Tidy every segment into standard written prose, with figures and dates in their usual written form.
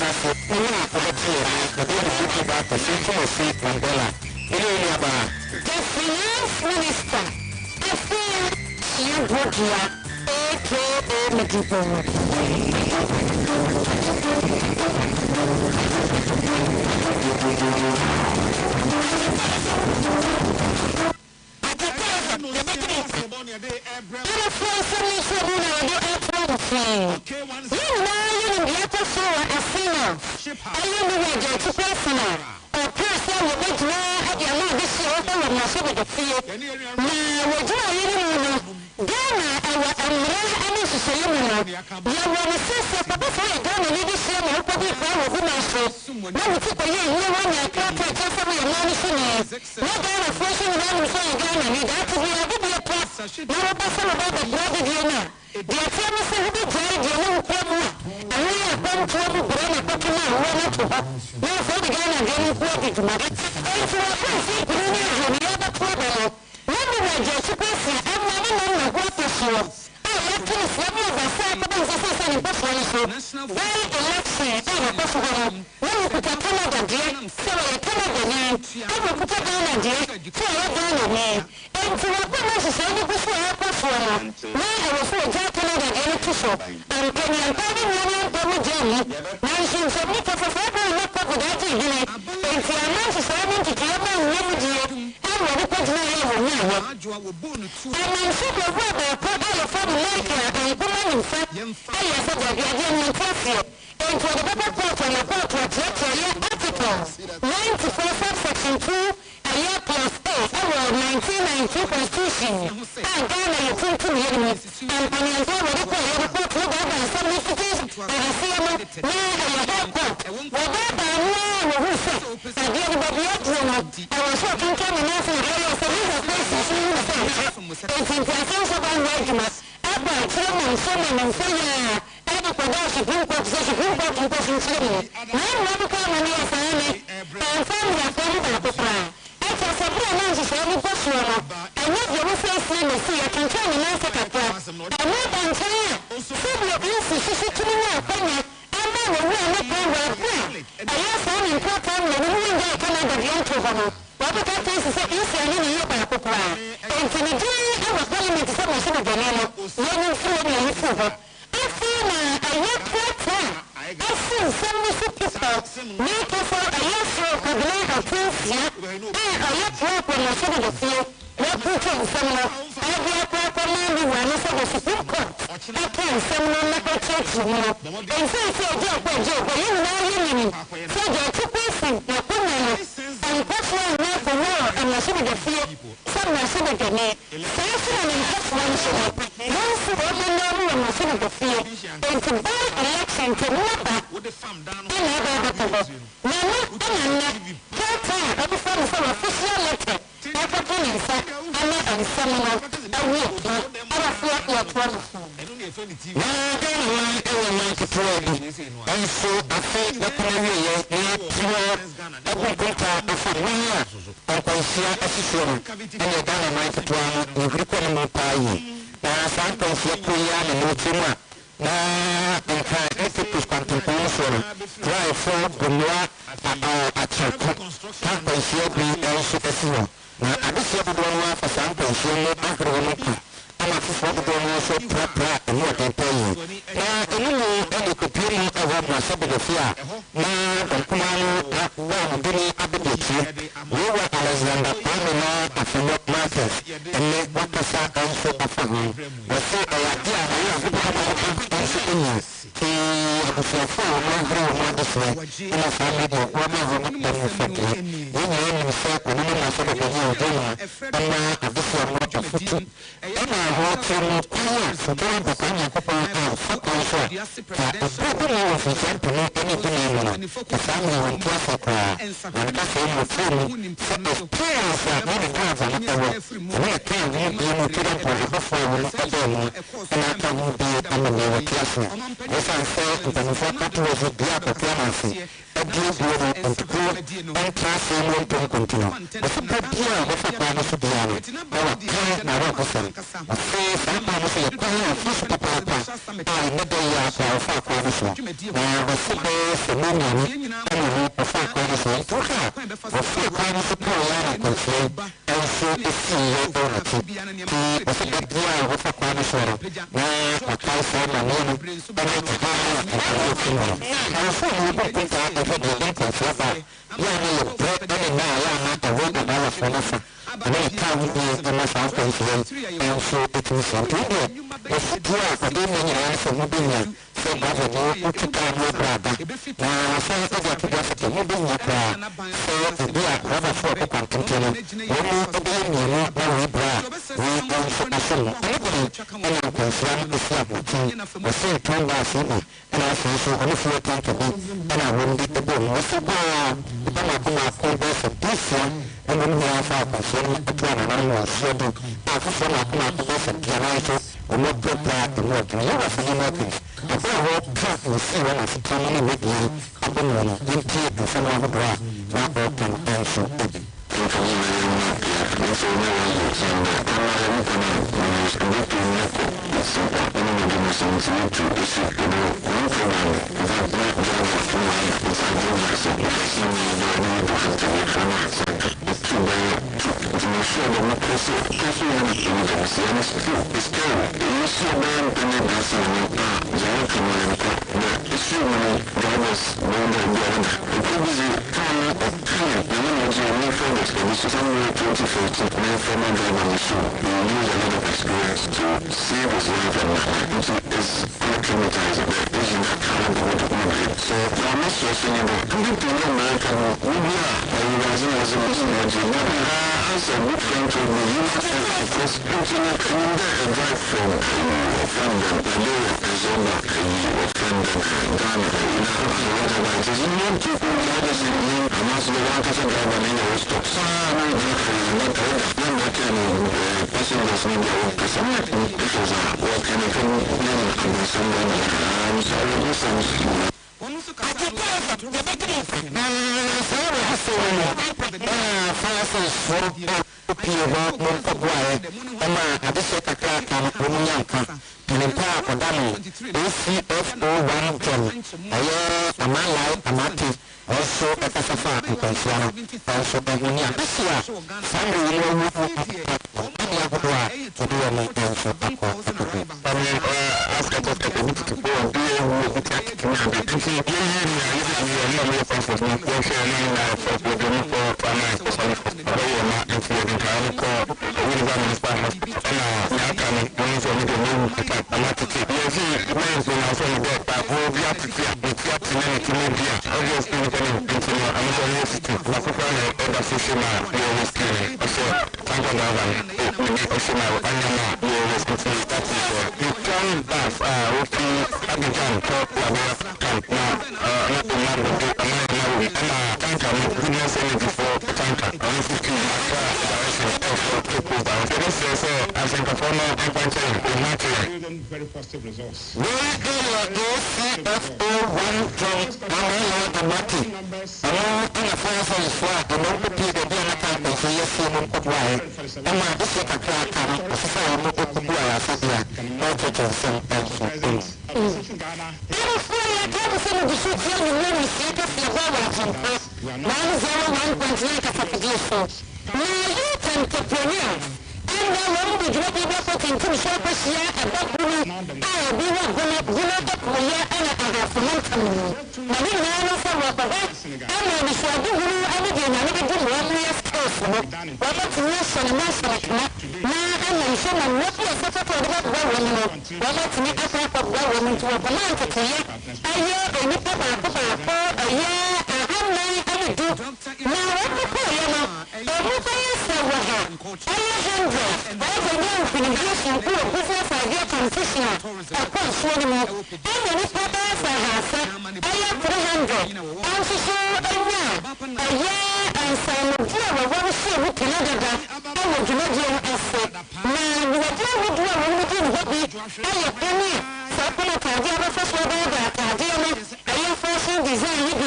The finance minister, Afia aka Medipo. so dia performance adie bio ontuko entrance no continue so dia wo fa kwa no so dia no wa kai na ro ko san so sa pa no so ya kwa no so papa ai ne de ya fa kwa no so na wo so be so no no no fa kwa no so to ha wo fa kwa no so ko ya na ko so so isi yo do na ti wo so be dia wo fa kwa no so na kwa kai so na no no and I say so on the floor to me, and I wouldn't get the boom. What's the bar? The Bama called for this one, and when we have our person, a plan and I was so big. After some of my person, Pianato, or not put that and what you have for your workers. I thought what cut will see when I see coming with me, up and running, in tape and some of the bra, not open and so big. January 2014, my former driver on the show, he used a lot of experience to save his life and is acclimatized the Asian current world market. So, for me, coming to American media, I was as a Muslim as a good friend to me, because internet and drive from Arizona, friend Ghana, also a Pasafa and Consuano, also a Munia, Messia, Sunday, you know, to do a maintenance of Paco. Ask us to go to go and deal with the tactic and the teaching. Very positive results. I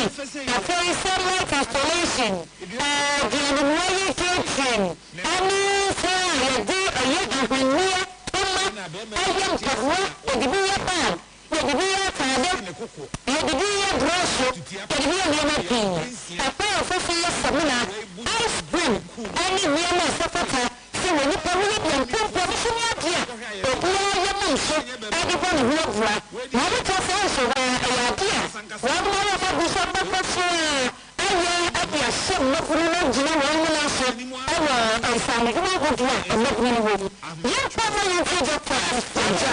afei satellite installation deɛ catering ɛne sɛ yɛde ɛyɛ ahwenneɛ ɛyɛ mpaboa yɛde bi yɛ pan yɛde bi yɛ ataade yɛde bi yɛ brɔso yɛde bi yɛ nneɛma pii ɛkwan a ɔfɛfɛ yɛ samina ice cream ɛne nneɛma ɛsɛfata sɛ wɔ nipa no yɛ deɛ mpɔmpɔ bi so ne adeɛ a obiara yɛ mu nso ɛde bɔ ne ho abura na ɔbɛtɔ sɛ nso ɛyɛ ade a wɔn mo yɛ fɛ gu so bɛfɛ so a ayɛ ɛde ahyɛ mmɔfra no gyina wɔn mu n'aso ɛwɔ nsanadwuma ahodoɔ a mmɔfra no wɔ mu yɛn mpa ma yɛn ti gya pa agya.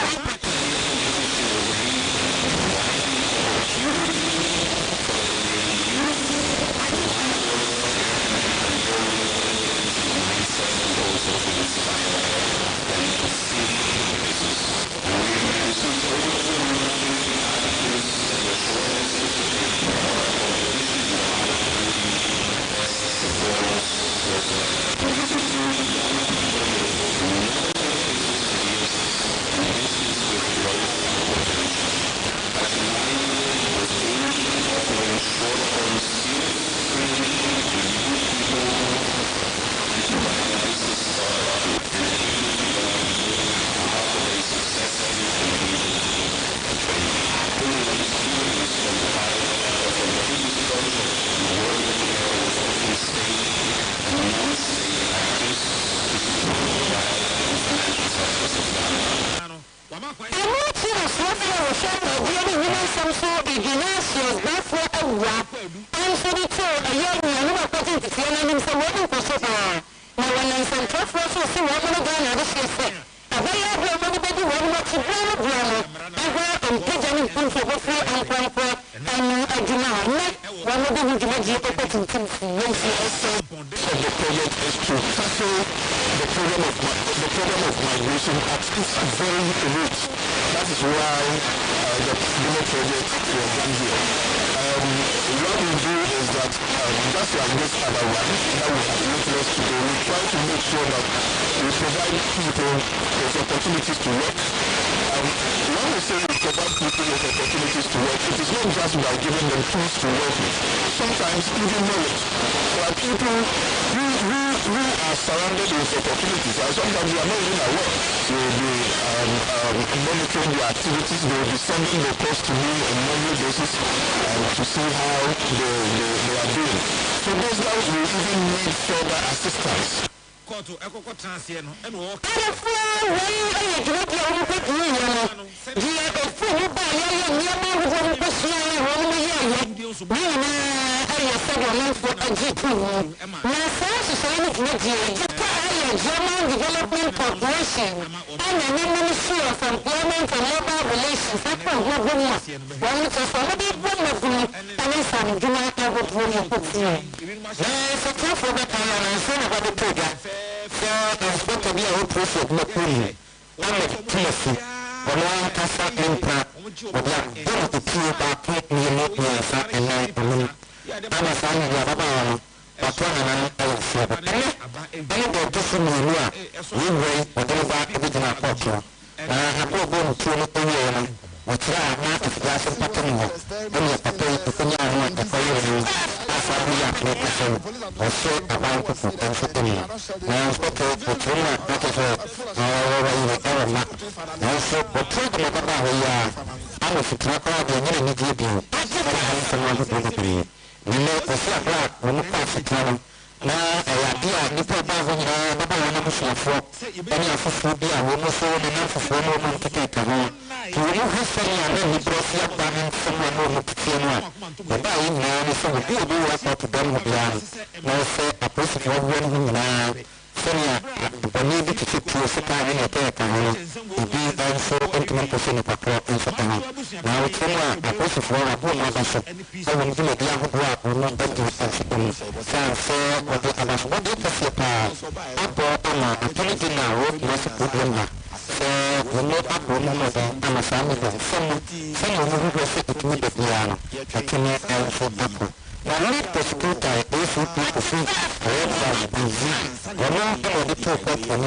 so people see everybody busy one of the two people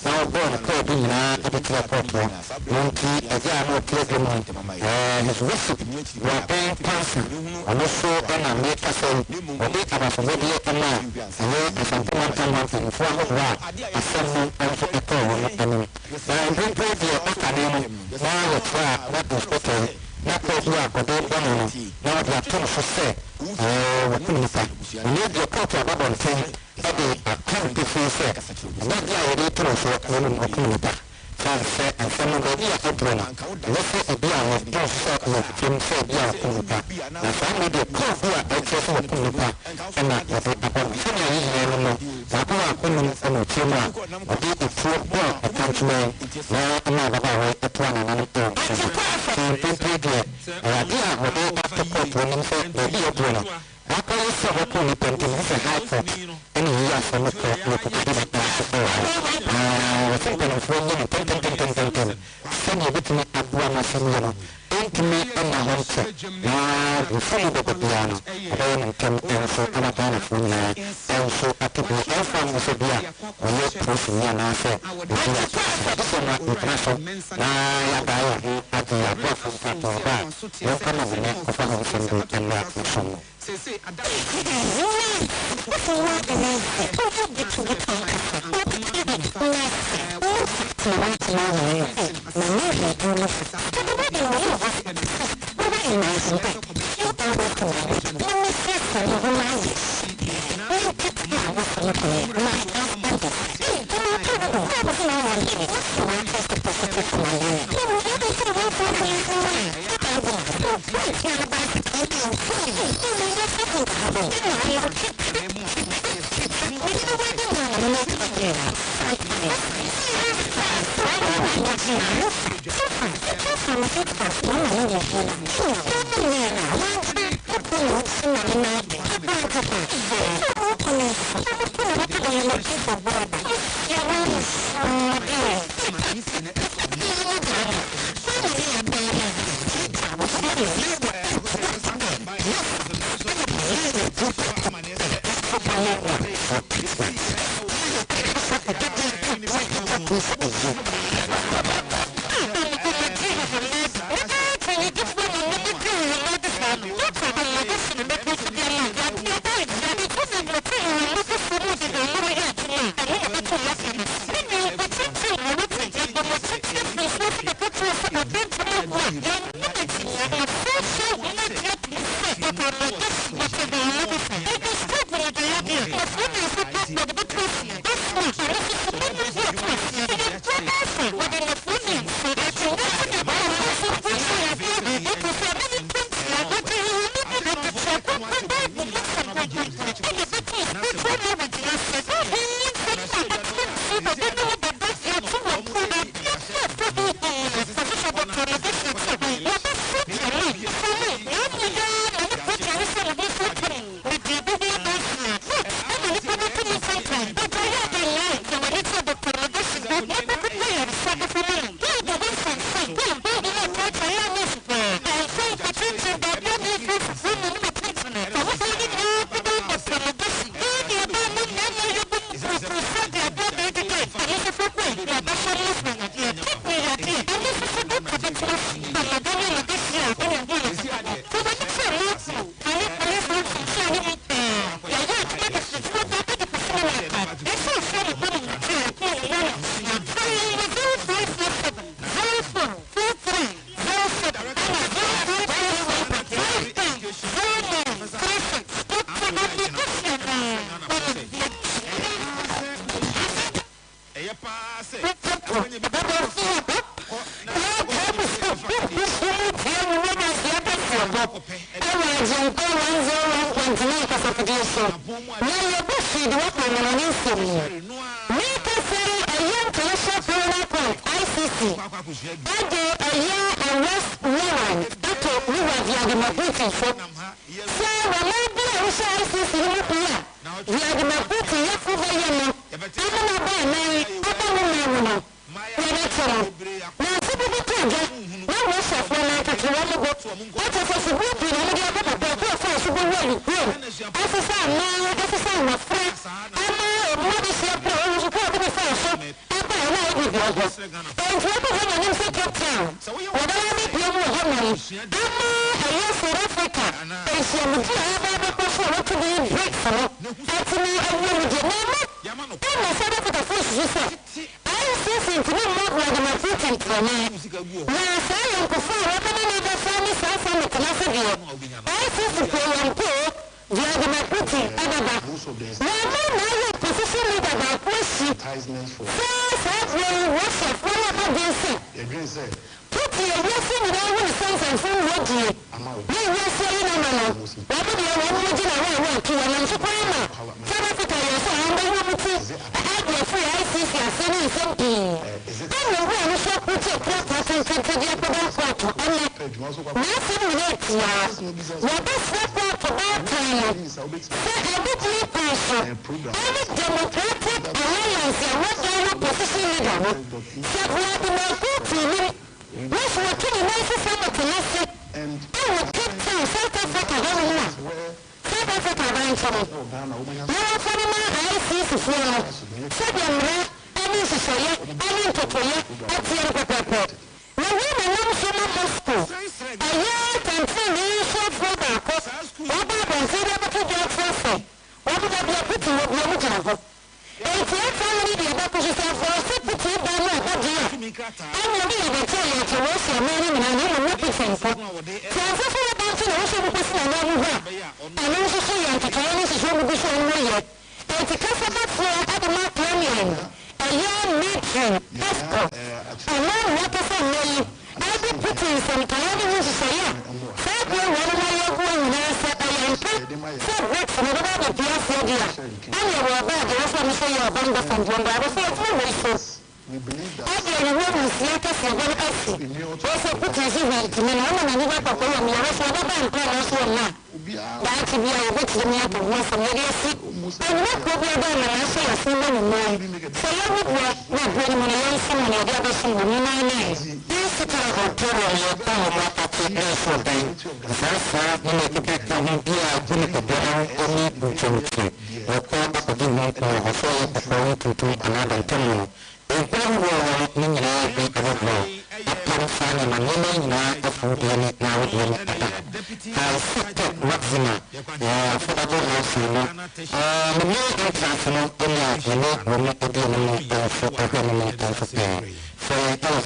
now born called in a bit of photo monkey a jam of playground his recipe were paying person and also on a make us or make us a radio and a something in front of that a sudden and for a call and I bring the academy now try what is better not to do a good one now they are too for say need your culture about thing that they are come to say not the idea to for women or community and some of the idea of one let's say a beer of those sort of things say beer of community and some of the cause who are access of community and not what they are senior is but who are coming from a tumor or be a true boy a countryman now another way at one another so people get idea of they have to put women say the beer doing after you saw what you can do is a high court and he has to look at the something of one send you with me at one machine to me and my hunter now the full of the piano then come and so I'm a kind of one and so I took the air from the Sabia when you push me and I said this is not international now I the above from that you come over the neck of a house and that from say What asesa ama asesa amafra ama ọmọdé ṣe pé òun ṣe kó ọdún fẹ́ ọ̀ṣọ́ apá ẹ̀ náà ẹ̀dùn ìgbọ̀gbọ̀ ẹ̀ǹtí ọkọ̀ fún mi ní ṣe cape town ọ̀dọ́ wọn ní ìpínlẹ̀ ọmọ ọ̀hún mọ̀rí ama ẹ̀yẹ south africa èsìàmùdí àwọn abẹ́kọ̀ fún ọ̀rọ̀ tó ní break fún àti ní ẹ̀yẹmùdí ní ọmọ ẹ̀mọ south africa fún ìṣiṣẹ́ sọ ICC ti ní mọ́ Vladimir Putin tẹ̀ ní na sáà yẹn kò fún àwọn ọmọdé ní ẹgbẹ́ fún ní sáà sáà mẹ̀tẹ̀ lásìkò yẹn ICC pé yẹn pé Vladimir Putin ẹ̀dàgbà wọ́n mú náà yẹ position leader bá kú sí sáà wọ́n Russia fún ọkọ̀ gẹ̀ẹ́sì Putin ẹ̀yẹ sí mi náà wọ́n sẹ́nsẹ̀ fún wọ́ọ̀dì ní ìwé sí ẹ̀yìn náà nà wọ́n mú di ẹ̀wọ̀n mú jìnnà wọ́n ìwọ̀n kí wọ́n lọ́n ṣùkọ́ ẹ̀mà South Africa yẹn sọ àwọn ọmọ ìwọ̀n ti ẹ̀ẹ́dẹ̀ fún ICC àṣẹ ní ìṣẹ́ ẹ̀mí ìwé ẹ̀mí sọ Putin kúrò tàǹtàǹtàǹtà di ẹ̀kọ́dọ̀ kọ̀ọ̀tù ẹ̀mẹ́ wọ́n sì ń lè tì á wọ́n bá fẹ́ kọ̀ọ̀tù bá tẹ̀yìn sẹ́ ẹ̀dí tí ní pàṣẹ ẹ̀mí Democratic Alliance àwọn dáwọ́ position leader wọn sẹ́ Vladimir Putin ní wọ́n sì wọ́n kí ni wọ́n sì sẹ́ mọ̀tò lọ́sẹ̀ ẹ̀wọ̀ Cape Town South Africa wọ́n wà South Africa bá ń sọ̀rọ̀ wọ́n fọ́nrán máa ICC fún ọ sẹ́dẹ̀ mìíràn ẹni ìṣiṣẹ́yẹ ẹni ìtòkòyẹ ẹtì ẹni pẹ̀pẹ̀pẹ̀ wọ́n wí ní wọ́n sọ mọ́ Moscow ẹ̀yẹ tẹ̀ǹtì ní ṣọ́ọ̀fù baako wọ́n bá àbọ̀nsẹ́ ní ọmọ tó jẹ́ ọ̀fẹ́fẹ́ wọ́n bí wọ́n bí ẹ̀kútì wọ́n bí ọmọ gyina hɔ ètò ẹ̀fọ́ wọn ní ìdíyẹ bẹ́ẹ̀ kọ́sí sẹ́ fọ́ sí pìtì ìbá ní àbájá ẹni ọdún yẹ bẹ̀tẹ̀ yẹ ẹ̀kẹ́ wọ́n sì àmọ́ ẹni mìíràn ní ìmọ̀ pìtì nǹkan tí a fẹ́ fún ọba tí wọ́n ṣe mú pèsè àná ẹni hù à ẹni ń ṣiṣẹ́ yẹ nkìkẹ́ ẹni ṣiṣẹ́ mú bí ṣe ń wọ́yẹ ètò kẹfẹ́ bá tiẹ̀ ẹni máa pè é mìíràn ẹ̀yẹ mẹ́tìrì pẹ́sìkọ̀ àmọ́ ìwọ́n kẹfẹ́ mẹ́yì ẹbí Putin sẹ̀ǹkàyẹ́ ní wọ́n ṣiṣẹ́ yẹ fẹ́ẹ̀kì wọn ni wọ́n yẹ kó ìyìnà ẹsẹ̀ ẹ̀yẹ mpẹ́ fẹ́ brexit ní bá bẹ̀ bí ẹsẹ̀ di à ẹ̀yẹ wọ̀ ọba àdéhùn fún mi sọ yẹ ọba ń bẹ fẹ̀ǹdùn bá fẹ́ fún ìwé ìfọ̀ ẹ̀yẹ ìwé mi sí ẹ̀kẹ́sì ẹ̀gbọ́n ẹ̀sì ó sọ Putin sí ìwé ìtìmí náà ọmọ nàní bá pàpọ̀ wọ̀ mí ọ̀rọ̀ fún ọba bá nǹkan ẹ̀ lọ́sọ̀ náà dáàtì bí ayọ̀ bó ti ní ẹ̀bùn wọn sọ yẹ́dẹ́ sí ẹ̀yìn kó bí ọba ìmọ̀ náà ṣe ẹ̀sìn lónìí náà sọlá wíwọ náà bí ẹni mọ̀nà yẹn sọ mọ̀nà ọdẹ abẹ́sẹ̀ mọ̀ ní náà náà yẹn sì ká ọ̀tọ́rọ̀ yẹ bá ọmọ àti ẹ̀fọ́ bẹ́ẹ̀ ìfẹ́fẹ́ nínú ẹgbẹ́ kan ní bí agbóni kọ̀dọ̀ ẹni ntòmùtò ẹ̀kọ́ akọ̀dé mọ̀ ọ̀fọ́ yẹ pẹ̀pẹ́ wọn tuntun aládàntẹ́mu ìgbẹ́rù wọ̀ ní nyinaa bí ẹ̀rọ apam fani ma nneɛma nyinaa afundeɛ ne n'awodeɛ ne ada asɛtɛ maxima affordable housing no ne main entrance no ɛna ɛne wɔn ɛde ne mu ɛnso ɛhwɛ ne mu ɛnso pɛɛ so ɛwɔ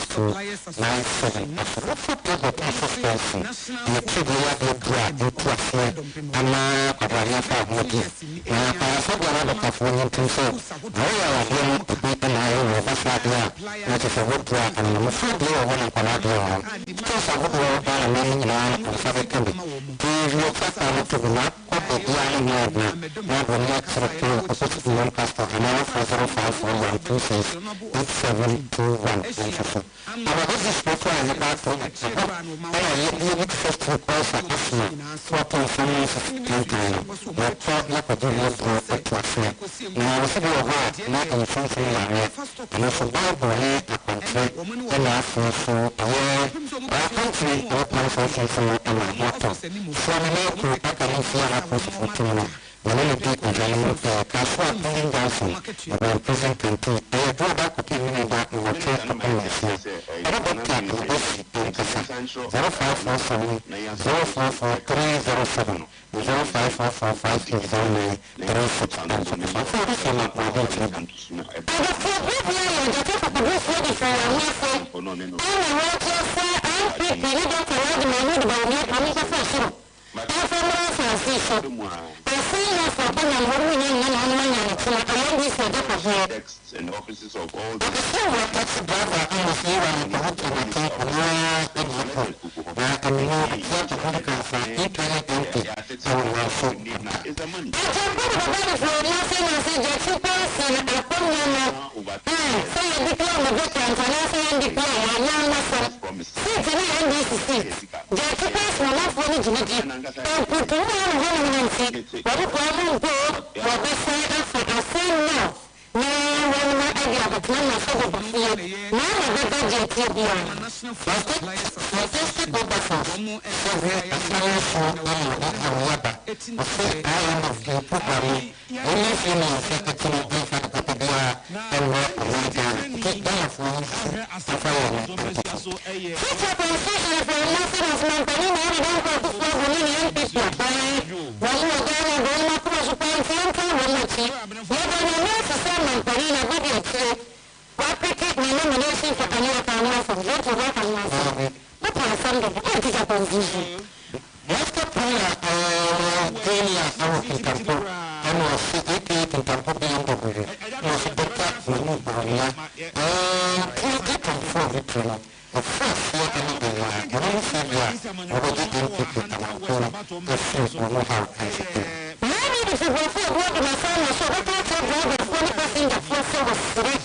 024896297 afɔlɔfo table access person ɛyɛ table yɛ ɛdu a ɛtu aseɛ ama kwadradeɛ fa ahoɔden na ayɛfo biara dɔktafoɔ no ntim sɛ wɔyɛ awadeɛ no ebi ɛna ayɛ wɔ ɔbɛfa adeɛ a na kyɛ sɛ wɔdua anamafo adeɛ wɔ hɔ na nkwadaa adeɛ wɔ hɔ kyɛsɛ ahodoɔ ɛna mɛ no nyinaa nsa bɛka bi nti wɔfa saa no togo na akɔ baabiara no nyɛ ɔdena na abɔ ne akyerɛ to opposite non pastor anaa 4054126872 977 our business profile is about to you first request a asthma 4.7 what you could do more for to affair now we see over not in something like and if a Bible here a country and after so our country or person from a motto from an airport I can see a post for tomorrow the little bit of the Kaswa Pulling Johnson about present country I draw back opinion back in the church of English I don't care to this in Kasa 0547 044307 05445809 36 and before this one up my head and offices of all the Fantastic Overflow, Soviet Association, Awaba, I am of the program, only female secretary of Papua, and work with take them from nomination for annual panel from What are some of the opposition? Master Prayer, Kenya, our Kitampo, and was CAK Kitampo BMW, was a better Manubaria, for victory. The first year and the one savior, already in Kitampo, the first one how I speak. Maybe this is what my son was so that I told you the 40% of your service.